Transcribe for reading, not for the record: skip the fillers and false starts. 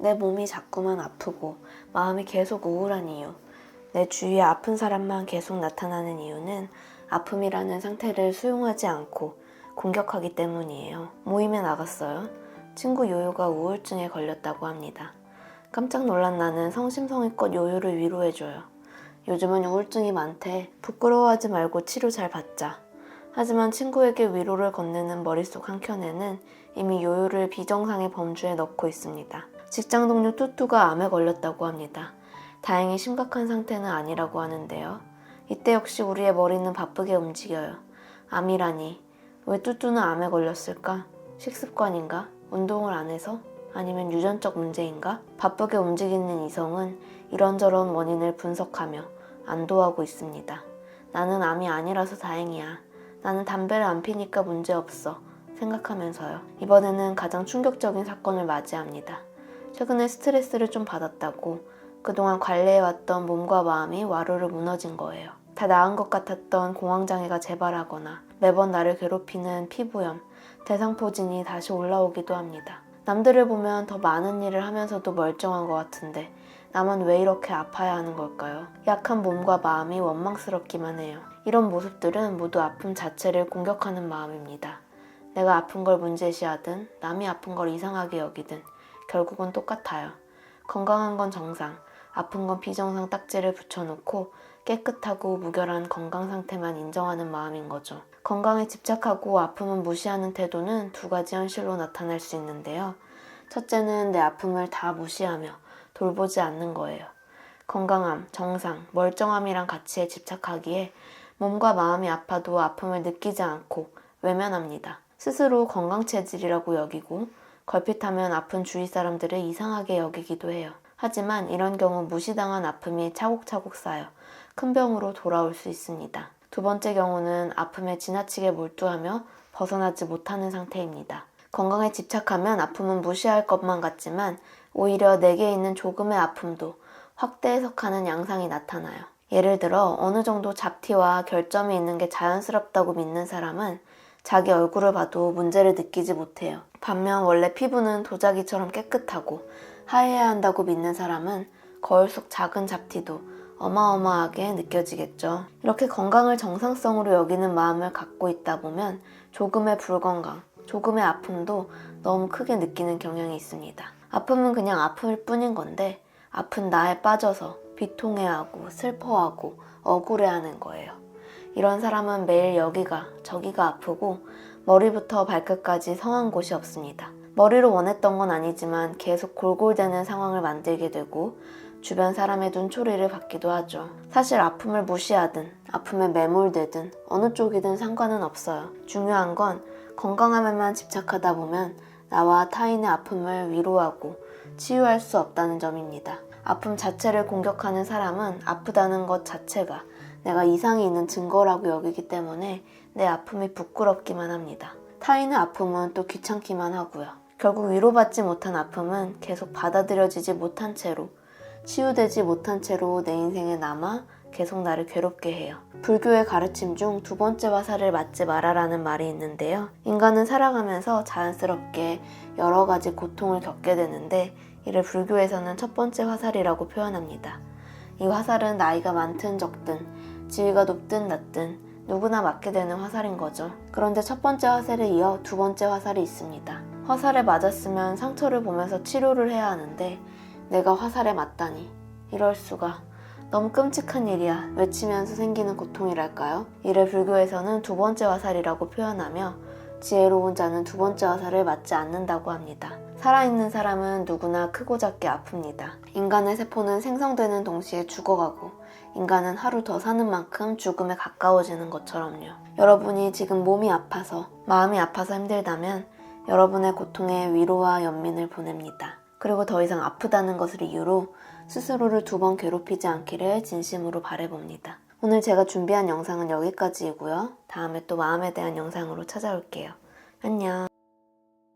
내 몸이 자꾸만 아프고 마음이 계속 우울한 이유, 내 주위에 아픈 사람만 계속 나타나는 이유는 아픔이라는 상태를 수용하지 않고 공격하기 때문이에요. 모임에 나갔어요. 친구 요요가 우울증에 걸렸다고 합니다. 깜짝 놀란 나는 성심성의껏 요요를 위로해줘요. 요즘은 우울증이 많대. 부끄러워하지 말고 치료 잘 받자. 하지만 친구에게 위로를 건네는 머릿속 한켠에는 이미 요요를 비정상의 범주에 넣고 있습니다. 직장 동료 뚜뚜가 암에 걸렸다고 합니다. 다행히 심각한 상태는 아니라고 하는데요. 이때 역시 우리의 머리는 바쁘게 움직여요. 암이라니. 왜 뚜뚜는 암에 걸렸을까? 식습관인가? 운동을 안 해서? 아니면 유전적 문제인가? 바쁘게 움직이는 이성은 이런저런 원인을 분석하며 안도하고 있습니다. 나는 암이 아니라서 다행이야. 나는 담배를 안 피니까 문제없어. 생각하면서요. 이번에는 가장 충격적인 사건을 맞이합니다. 최근에 스트레스를 좀 받았다고 그동안 관리해왔던 몸과 마음이 와르르 무너진 거예요. 다 나은 것 같았던 공황장애가 재발하거나 매번 나를 괴롭히는 피부염, 대상포진이 다시 올라오기도 합니다. 남들을 보면 더 많은 일을 하면서도 멀쩡한 것 같은데 나만 왜 이렇게 아파야 하는 걸까요? 약한 몸과 마음이 원망스럽기만 해요. 이런 모습들은 모두 아픔 자체를 공격하는 마음입니다. 내가 아픈 걸 문제시하든 남이 아픈 걸 이상하게 여기든 결국은 똑같아요. 건강한 건 정상, 아픈 건 비정상 딱지를 붙여놓고 깨끗하고 무결한 건강 상태만 인정하는 마음인 거죠. 건강에 집착하고 아픔은 무시하는 태도는 두 가지 현실로 나타날 수 있는데요. 첫째는 내 아픔을 다 무시하며 돌보지 않는 거예요. 건강함, 정상, 멀쩡함이란 가치에 집착하기에 몸과 마음이 아파도 아픔을 느끼지 않고 외면합니다. 스스로 건강체질이라고 여기고 걸핏하면 아픈 주위 사람들을 이상하게 여기기도 해요. 하지만 이런 경우 무시당한 아픔이 차곡차곡 쌓여 큰 병으로 돌아올 수 있습니다. 두 번째 경우는 아픔에 지나치게 몰두하며 벗어나지 못하는 상태입니다. 건강에 집착하면 아픔은 무시할 것만 같지만 오히려 내게 있는 조금의 아픔도 확대 해석하는 양상이 나타나요. 예를 들어 어느 정도 잡티와 결점이 있는 게 자연스럽다고 믿는 사람은 자기 얼굴을 봐도 문제를 느끼지 못해요. 반면 원래 피부는 도자기처럼 깨끗하고 하얘야 한다고 믿는 사람은 거울 속 작은 잡티도 어마어마하게 느껴지겠죠. 이렇게 건강을 정상성으로 여기는 마음을 갖고 있다 보면 조금의 불건강, 조금의 아픔도 너무 크게 느끼는 경향이 있습니다. 아픔은 그냥 아픔일 뿐인 건데 아픈 나에 빠져서 비통해하고 슬퍼하고 억울해하는 거예요. 이런 사람은 매일 여기가 저기가 아프고 머리부터 발끝까지 성한 곳이 없습니다. 머리로 원했던 건 아니지만 계속 골골대는 상황을 만들게 되고 주변 사람의 눈초리를 받기도 하죠. 사실 아픔을 무시하든 아픔에 매몰되든 어느 쪽이든 상관은 없어요. 중요한 건 건강함에만 집착하다 보면 나와 타인의 아픔을 위로하고 치유할 수 없다는 점입니다. 아픔 자체를 공격하는 사람은 아프다는 것 자체가 내가 이상이 있는 증거라고 여기기 때문에 내 아픔이 부끄럽기만 합니다. 타인의 아픔은 또 귀찮기만 하고요. 결국 위로받지 못한 아픔은 계속 받아들여지지 못한 채로 치유되지 못한 채로 내 인생에 남아 계속 나를 괴롭게 해요. 불교의 가르침 중 두 번째 화살을 맞지 마라라는 말이 있는데요. 인간은 살아가면서 자연스럽게 여러 가지 고통을 겪게 되는데 이를 불교에서는 첫 번째 화살이라고 표현합니다. 이 화살은 나이가 많든 적든 지위가 높든 낮든 누구나 맞게 되는 화살인 거죠. 그런데 첫 번째 화살에 이어 두 번째 화살이 있습니다. 화살에 맞았으면 상처를 보면서 치료를 해야 하는데 내가 화살에 맞다니 이럴 수가. 너무 끔찍한 일이야 외치면서 생기는 고통이랄까요? 이를 불교에서는 두 번째 화살이라고 표현하며 지혜로운 자는 두 번째 화살을 맞지 않는다고 합니다. 살아있는 사람은 누구나 크고 작게 아픕니다. 인간의 세포는 생성되는 동시에 죽어가고 인간은 하루 더 사는 만큼 죽음에 가까워지는 것처럼요. 여러분이 지금 몸이 아파서 마음이 아파서 힘들다면 여러분의 고통에 위로와 연민을 보냅니다. 그리고 더 이상 아프다는 것을 이유로 스스로를 두 번 괴롭히지 않기를 진심으로 바라봅니다. 오늘 제가 준비한 영상은 여기까지이고요. 다음에 또 마음에 대한 영상으로 찾아올게요. 안녕.